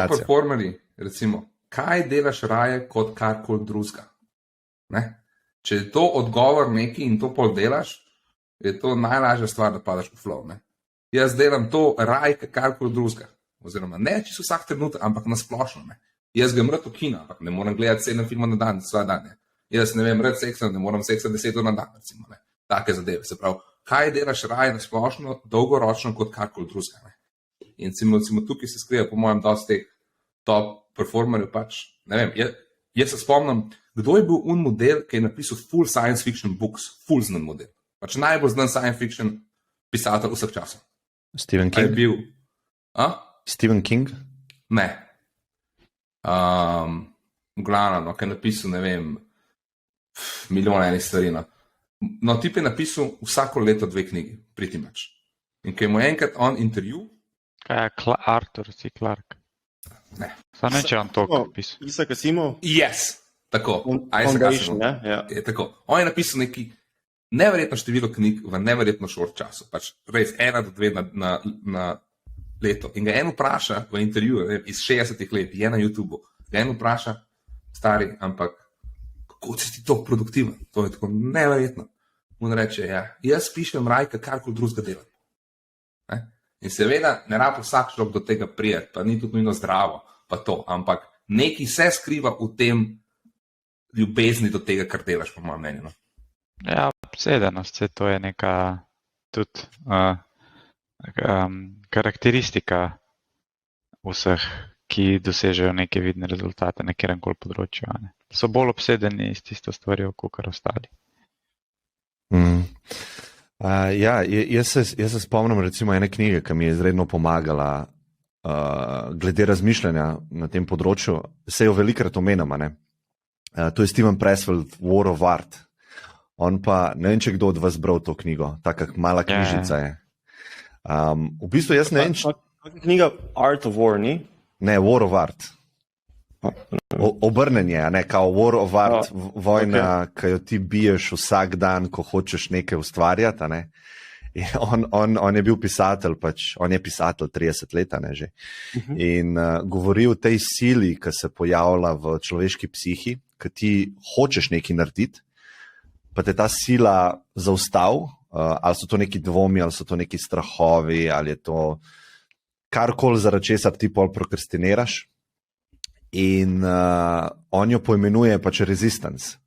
kombinacija. performerji, recimo, kaj delaš raje kot karkoli drugega? Če je to odgovor neki in to pol delaš, je to najlažja stvar, da padaš v flow. Ne? Jaz delam to raje kot karkoli drugega. Oziroma, ne čisto vsak trenutek, ampak na splošno. Ne? Jaz grem rad v kino, ampak ne morem gledati 7 filmov na dan, vsak dan. Ne? Jaz ne vem, rad seksam, ne morem seksati 10 ur na dan. Recimo, ne? Take zadeve. Se pravi, kaj delaš raje na splošno, dolgoročno kot karkoli drugega. Ne? In recimo tukaj se skrije, po mojem, dosti teh top performerjev. Pač, ne vem, jaz se spomnim, kdo je bil model, ki je napisal full science fiction books, full znan model. Pač najbolj znan science fiction pisatelj vseh časov. Stephen King? Je bil... Stephen King? Ne. Glavno, ki je napisal, ne vem, milijon enih stvari. No, tip je napisal vsako leto 2 knjigi, pretty much. In ki je mu enkrat on intervju... Kaj je Arthur C. Clarke? Ne. Samo ne, če on to napisal. Isaac Asimov? Yes, tako. Foundation, ja. Je tako. On je napisal neki neverjetno število knjig v neverjetno short času. Pač res 1 do 2 na leto. In ga en vpraša v intervjuju iz 60 let, je na YouTubeu, ga en vpraša, stari, ampak kako si ti to produktiven? To je tako neverjetno. On reče, ja, jaz pišem raje, karkoli drugega delam. Ne? In seveda ne rabo vsak človek do tega prijeti, pa ni tudi nujno zdravo, pa to, ampak nekaj se skriva v tem ljubezni do tega, kar delaš, po mojem mnenju. No? Ja, obsedenost, to je neka tudi karakteristika vseh, ki dosežejo neke vidne rezultate na kjerkoli področju. Ne? So bolj obsedeni s tisto stvarjo, kot ostali. Jaz se spomnim recimo ene knjige, ki mi je izredno pomagala glede razmišljanja na tem področju. Se jo velikrat omenjam, ne? To je Steven Pressfield, War of Art. On pa, ne vem, če kdo od vas bral to knjigo, taka mala knjižica je. V bistvu jaz ne vem, Knjiga Art of War, ni? Ne, War of Art. Obrnenje, ne, kao War of Art, vojna, ki jo ti biješ vsak dan, ko hočeš nekaj ustvarjati, ne. On je bil pisatelj, pač, on je pisatelj 30 let, ne, že. In govori o tej sili, ki se pojavlja v človeški psihi, ki ti hočeš nekaj narediti, pa te ta sila zaustav, ali so to neki dvomi, ali so to neki strahovi, ali je to karkoli, zaradi česar ti pol prokrastiniraš. In on jo poimenuje pač resistance.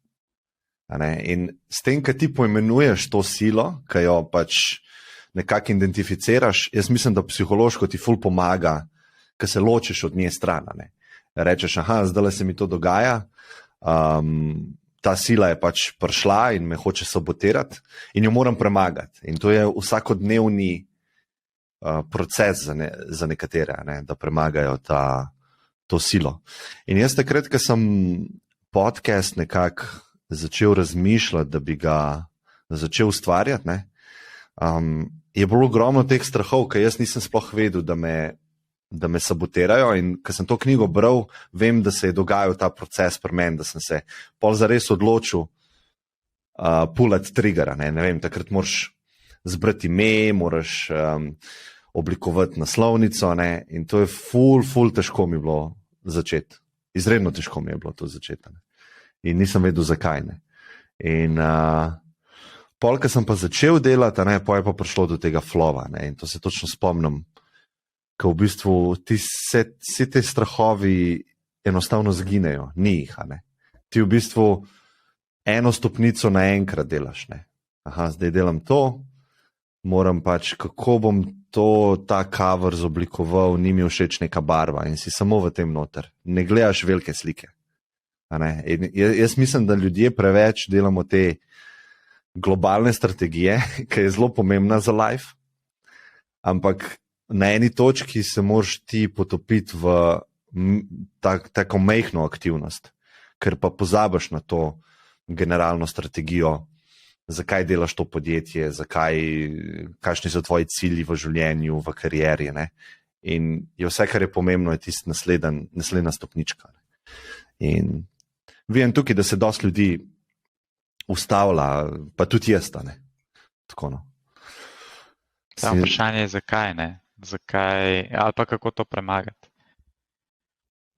In s tem, ki ti poimenuješ to silo, ki jo pač nekako identificiraš, jaz mislim, da psihološko ti ful pomaga, ki se ločiš od nje stran. Rečeš, zdaj se mi to dogaja, ta sila je pač prišla in me hoče sabotirati in jo moram premagati. In to je vsakodnevni proces za nekatere, ne, da premagajo to silo. In jaz takrat, ko sem podcast nekako začel razmišljati, da bi ga začel ustvarjati, ne, je bilo ogromno teh strahov, ki jaz nisem sploh vedel, da me sabotirajo, in ko sem to knjigo bral, vem, da se je dogajal ta proces pri meni, da sem se pol zares odločil pullati triggera, ne vem, takrat moraš zbrati ime, moraš oblikovati naslovnico, ne, in to je ful težko mi bilo začeti. Izredno težko mi je bilo to začeti. Ne. In nisem vedel, zakaj. Ne. In pol, ko sem pa začel delati, ne, pol je pa prišlo do tega flowa, ne, in to se točno spomnim, ko v bistvu vsi te strahovi enostavno zginejo, ni jih. Ne. Ti v bistvu eno stopnico naenkrat delaš. Ne. Zdaj delam to, moram pač, kako bom ta cover zoblikoval, ni mi všeč neka barva in si samo v tem noter. Ne gledaš velike slike. In jaz mislim, da ljudje preveč delamo te globalne strategije, ki je zelo pomembna za life, ampak na eni točki se moraš ti potopiti v tako majhno aktivnost, ker pa pozabiš na to generalno strategijo, zakaj delaš to podjetje, kakšni so tvoji cilji v življenju, v karieri. Ne? In je vse, kar je pomembno, je tisti naslednja stopnička. In vem tukaj, da se dosti ljudi ustavlja, pa tudi jaz. Tako, no. Samo vprašanje je, zakaj, ne? Zakaj, ali pa kako to premagati.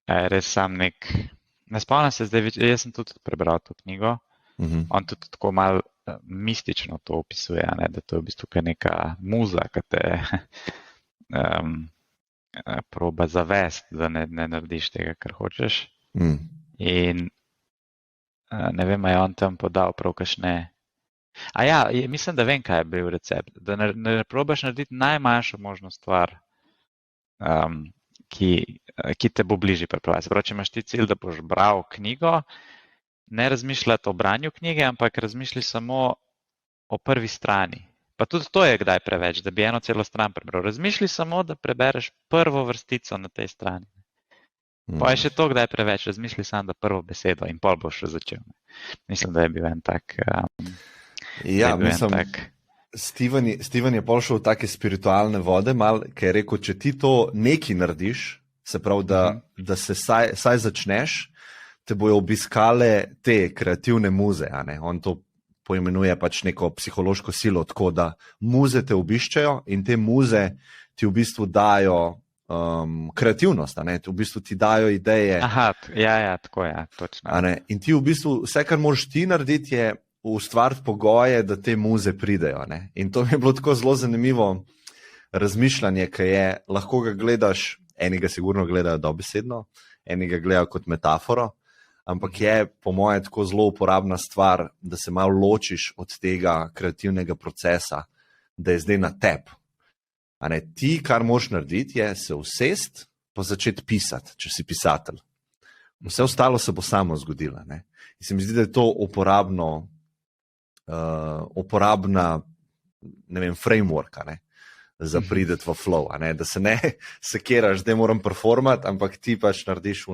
res sam ne spomnim se zdaj, jaz sem tudi prebral to knjigo, on tudi tako malo mistično to opisuje, ne, da to je v bistvu kaj neka muza, ki te proba zavest, da ne narediš tega, kar hočeš. In ne vem, a je on tam podal prav kakšne. Mislim, da vem, kaj je bil recept. Da ne probaš narediti najmanjšo možno stvar, ki te bo bližje pripraviti. Se pravi, če imaš ti cilj, da boš bral knjigo, ne razmišljati o branju knjige, ampak razmišljati samo o prvi strani. Pa tudi to je kdaj preveč, da bi eno celo stran prebral. Razmišljaj samo, da prebereš prvo vrstico na tej strani. Pa je še to kdaj preveč, razmišljaj samo, da prvo besedo in pol boš še začel. Mislim, da je bil en tak... Steven je pol šel v take spiritualne vode, ker je rekel, če ti to nekaj narediš, se pravi, da se saj začneš, te bojo obiskale te kreativne muze. On to poimenuje pač neko psihološko silo, tako da muze te obiščejo in te muze ti v bistvu dajo kreativnost, v bistvu ti dajo ideje. Tako je, točno. In ti v bistvu, vse, kar moraš ti narediti, je ustvariti pogoje, da te muze pridejo. In to mi je bilo tako zelo zanimivo razmišljanje, ki je, lahko ga gledaš, eni ga sigurno gledajo dobesedno, eni ga gledajo kot metaforo, ampak je po moje tako zelo uporabna stvar, da se malo ločiš od tega kreativnega procesa, da je zdaj na tebi. Ti, kar moraš narediti, je se usesti pa začeti pisati, če si pisatelj. Vse ostalo se bo samo zgodilo. In se mi zdi, da je to uporabna frameworka, za prideti v flow, da se ne sekiraš, zdaj moram performati, ampak ti pač narediš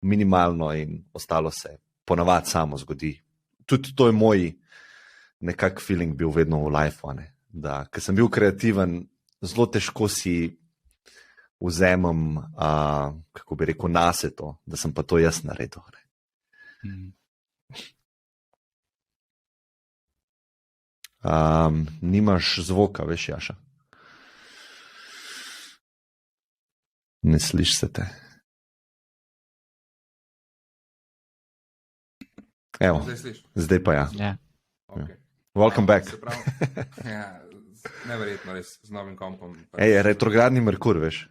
minimalno in ostalo se ponavadi samo zgodi. Tudi to je moj nekak feeling bil vedno v lifeu, da ker sem bil kreativen, zelo težko si vzemem, kako bi rekel, nase to, da sem pa to jaz naredil. Nimaš zvoka, veš, Jaša? Ne sliš se te. Evo, zdaj pa ja. Okay. Welcome back. Neverjetno res, z novim kompom. Retrogradni Merkur, veš.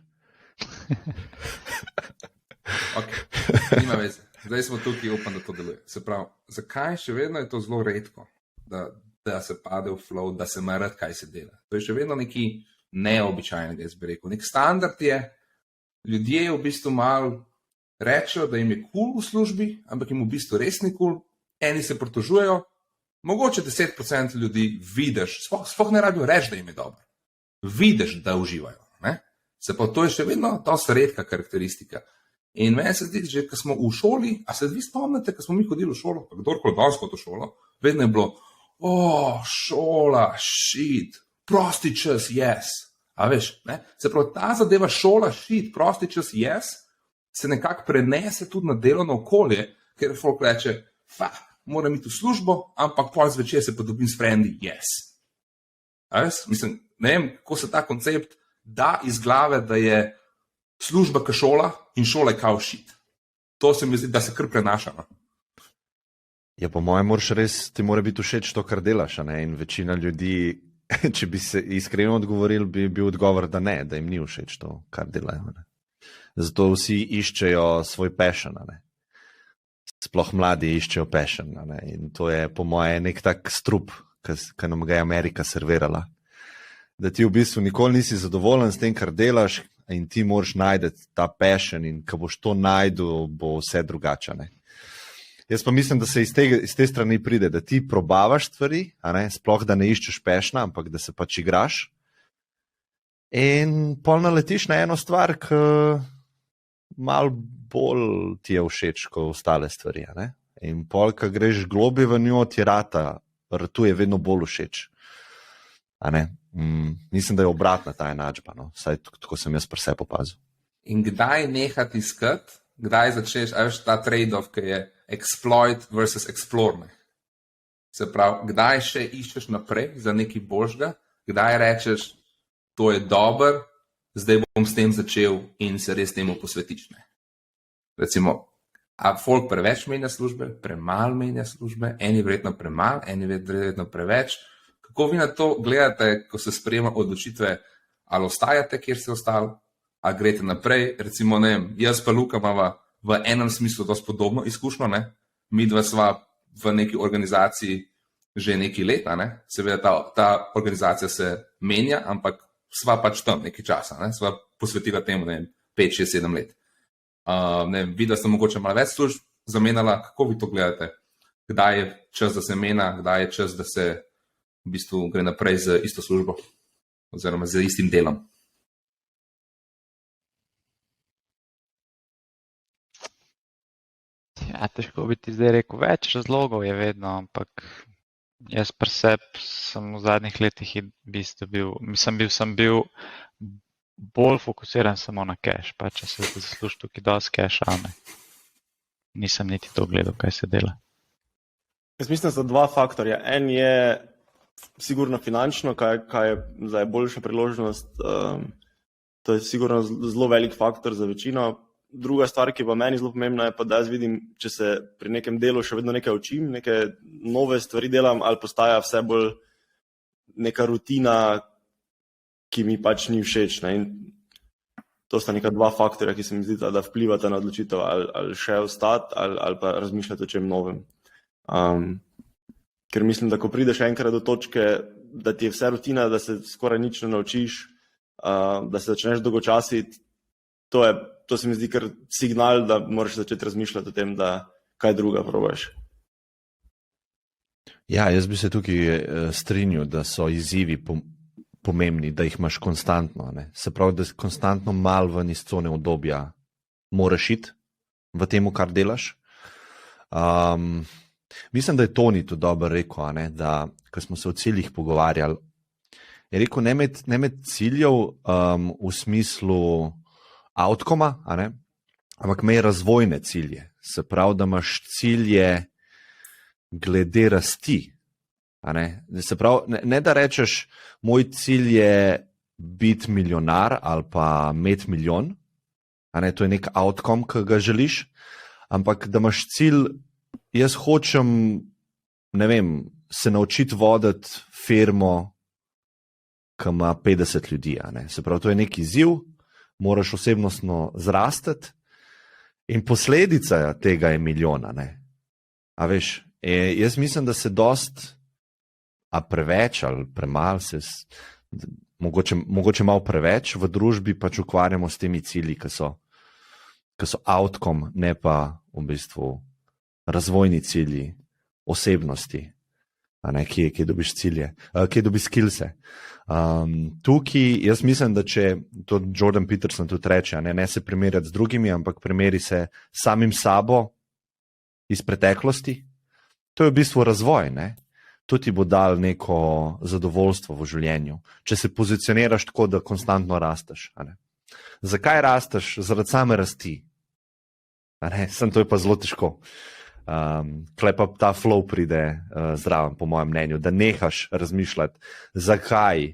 Nima veze. Zdaj smo tukaj, upam, da to deluje. Se pravi, zakaj še vedno je to zelo redko, da se pade v flow, da se ima rad, kaj se dela. To je še vedno nekaj neobičajnega, jaz bi rekel. Nek standard je, ljudje v bistvu malo rečejo, da jim je cool v službi, ampak jim v bistvu res ni cool. Eni se pritožujejo, mogoče 10% ljudi vidiš, sploh ne rabijo reči, da jim je dobro. Vidiš, da uživajo. Se pa to je še vedno dosta redka karakteristika. In meni se zdi, že ko smo v šoli, a se vi spomnite, ko smo mi hodili v šolo, pa kdorkoli danes hodi v šolo, vedno je bilo, šola, shit, prosti čas, yes. A veš, se pravi, ta zadeva šola, shit, prosti čas, yes, se nekako prenese tudi na delovno okolje, ker folk reče, moram iti v službo, ampak pol zvečer se pa dobim s frendi, yes. A veš, mislim, ne vem, kako se ta koncept da iz glave, da je služba ka šola in šola je kao shit. To se mi zdi, da se kar prenaša. Ja, po mojem moraš res, ti mora biti všeč to, kar delaš, in večina ljudi, če bi se iskreno odgovorili, bi bil odgovor, da ne, da jim ni všeč to, kar delajo. Zato vsi iščejo svoj passion, sploh mladi iščejo passion, in to je po moje nek tak strup, ki nam ga je Amerika servirala. Da ti v bistvu nikoli nisi zadovoljen s tem, kar delaš, in ti moraš najti ta passion, in ko boš to najdel, bo vse drugače. Jaz pa mislim, da se iz te strani pride, da ti probavaš stvari, sploh da ne iščeš passiona, ampak da se pač igraš, in pol naletiš na eno stvar, ki malo bolj ti je všeč kot ostale stvari. In pol, ko greš globje v njo, ti ratu je vedno bolj všeč. Mislim, da je obratna ta enačba, vsaj tako sem jaz pri sebi opazil. In kdaj nehati iskati, kdaj začneš, veš, ta trade-off, ki je exploit versus explore. Se pravi, kdaj še iščeš naprej za nekaj božga, kdaj rečeš, to je dober, zdaj bom s tem začel in se res temu posvetiš. Recimo, a folk preveč menja službe, premalo menja službe, eni verjetno premalo, eni verjetno preveč. Kako vi na to gledate, ko se sprejema odločitve, ali ostajate, kjer ste ostali, ali greste naprej? Recimo, ne vem, jaz pa Luka imava v enem smislu dosti podobno izkušnjo, ne? Mi dva sva v neki organizaciji že nekaj leta, ne? Seveda ta organizacija se menja, ampak sva pač tam nekaj časa, ne? Sva posvetila temu, ne vem, 5, 6, 7 let. Ne vem, videla sem mogoče malo več služb zamenjala, kako vi to gledate? Kdaj je čas, da se menja, kdaj je čas, da se v bistvu gre naprej z isto službo oziroma z istim delom? Ja, težko bi ti zdaj rekel, več razlogov je vedno, ampak jaz pri sebi sem v zadnjih letih sem bil bolj fokusiran samo na cash, pa če se zasluži tukaj dosti cash, ne. Nisem niti to gledal, kaj se dela. Jaz mislim, da so dva faktorja. En je sigurno finančno, kaj je zdaj boljša priložnost. To je sigurno zelo velik faktor za večino. Druga stvar, ki pa meni zelo pomembna, je pa, da jaz vidim, če se pri nekem delu še vedno nekaj učim, neke nove stvari delam, ali postaja vse bolj neka rutina, ki mi pač ni všeč. Ne? In to sta neka dva faktorja, ki se mi zdi, da vplivata na odločitev, ali še ostati, ali pa razmišljati o čem novem. Ker mislim, da ko prideš enkrat do točke, da ti je vse rutina, da se skoraj nič ne naučiš, da se začneš dolgočasiti, to se mi zdi kar signal, da moraš začeti razmišljati o tem, da kaj druga probaš. Ja, jaz bi se tukaj strinjal, da so izzivi pomembni, da jih imaš konstantno. Ne? Se pravi, da konstantno malo ven iz cone obdobja moraš iti v temu, kar delaš. Mislim, da je Toni to dobro rekel, ne? Da, ko smo se o ciljih pogovarjali, je rekel, ne med ciljev v smislu outcoma, ampak imej razvojne cilje. Se pravi, da imaš cilje glede rasti. Se pravi, ne da rečeš, moj cilj je biti milijonar ali pa imeti milijon, to je nek outcome, ki ga želiš, ampak da imaš cilj, jaz hočem, ne vem, se naučiti voditi firmo, ki ima 50 ljudi. Se pravi, to je nek izziv, moraš osebnostno zrastati in posledica tega je milijona. A veš, jaz mislim, da se dost, a preveč ali premalo, mogoče malo preveč v družbi pač ukvarjamo s temi cilji, ki so outcome, ne pa v bistvu razvojni cilji osebnosti, kje dobiš cilje, kje dobiš skillse. Tukaj jaz mislim, da če to Jordan Peterson tudi reče, ne se primerjati z drugimi, ampak primeri se samim sabo iz preteklosti, to je v bistvu razvoj, ne? To ti bo dal neko zadovoljstvo v življenju, če se pozicioniraš tako, da konstantno rasteš. Zakaj rasteš? Zaradi same rasti. Sem to je pa zelo težko. Tle pa ta flow pride zraven, po mojem mnenju, da nehaš razmišljati, zakaj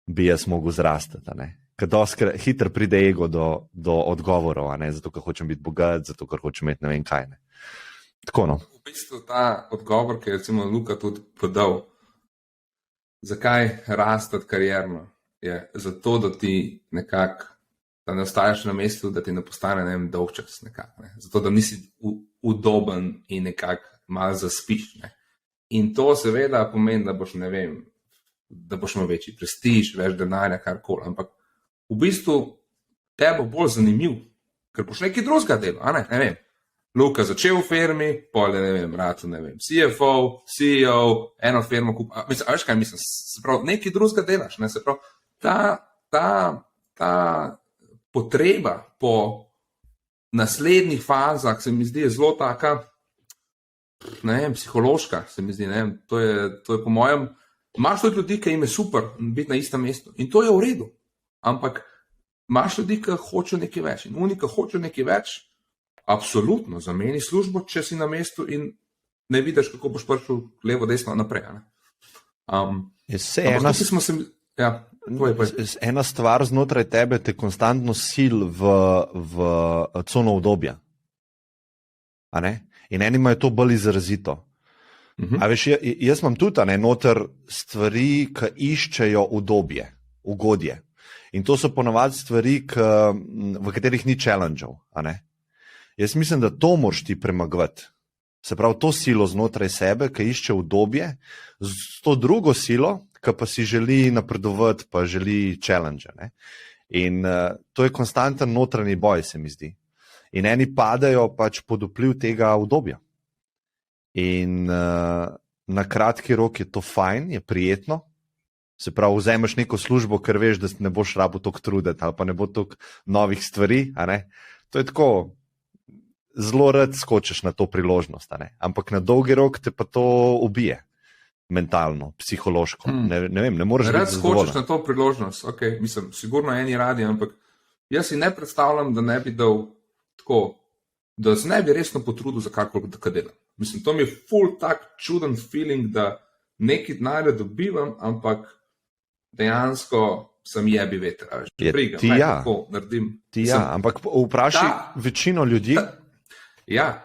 bi jaz mogel zrastati. Ker dosti hitro pride ego do odgovorov, zato ker hočem biti bogat, zato ker hočem imeti ne vem kaj. Tako, no. V bistvu ta odgovor, ki je recimo Luka tudi podal, zakaj rastati karierno, je zato, da ti nekako, da ne ostajaš na mestu, da ti ne postane, ne vem, dolgčas nekako, zato, da nisi udoben in nekako malo zaspiš, ne. In to seveda pomeni, da boš, ne vem, da boš imel večji prestiž, več denarja, karkoli, ampak v bistvu te bo bolj zanimiv, ker boš nekaj drugega delal, ne vem. Luka začel v firmi, pol je, ne vem, ratu, ne vem, CFO, CEO, eno firmo kupa, mislim, veš kaj mislim, se pravi, nekaj drugega delaš, ne, se pravi, ta potreba po naslednjih fazah se mi zdi zelo taka, ne vem, psihološka, se mi zdi, ne vem, to je po mojem, imaš tudi ljudi, ki jim je super biti na istem mestu in to je v redu, ampak imaš ljudi, ki hočejo nekaj več in oni, ki hočejo nekaj več, absolutno zameni službo, če si na mestu in ne vidiš, kako boš prišel levo, desno naprej. Ena stvar znotraj tebe te konstantno sil v cono obdobja. In eni imajo to bolj izrazito. A veš, jaz imam tudi noter stvari, ki iščejo udobje, ugodje. In to so ponavadi stvari, v katerih ni challenge-ov. Jaz mislim, da to moraš ti premagovati. Se pravi, to silo znotraj sebe, ki išče udobje, z to drugo silo, ki pa si želi napredovati, pa želi challenge. In to je konstanten notranji boj, se mi zdi. In eni padajo pač pod vpliv tega udobja. In na kratki rok je to fajn, je prijetno. Se pravi, vzameš neko službo, ker veš, da ne boš rabo toliko truditi ali pa ne bo toliko novih stvari. To je tako, zelo rad skočiš na to priložnost. Ampak na dolgi rok te pa to ubije. Mentalno, psihološko. Ne vem, ne moreš rad skočiš na to priložnost. Okay, mislim, sigurno eni radi, ampak jaz si ne predstavljam, da ne bi dal tako, da se ne bi resno potrudil za kakor delam. Mislim, to mi je ful tak čuden feeling, da nekaj denarja dobivam, ampak dejansko sem jebi veter. Prigam, tako naredim. Ampak vprašaj večino ljudi.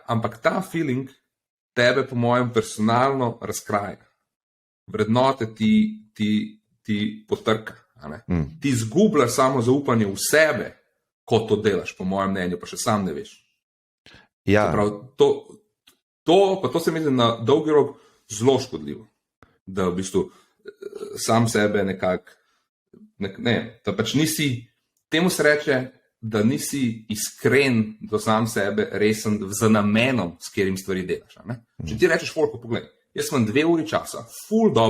Ampak ta feeling tebe po mojem personalno razkraja. Vrednote ti potrka. Ti izgubljaš samo zaupanje v sebe, ko to delaš, po mojem mnenju, pa še sam ne veš. Prav, to se mi zdi na dolgi rok zelo škodljivo. Da v bistvu sam sebe nekako, da pač nisi, temu se reče, da nisi iskren do sam sebe, resen z namenom, s katerim stvari delaš. Če ti rečeš, folko, poglej, jaz imam 2 uri časa, ful dobro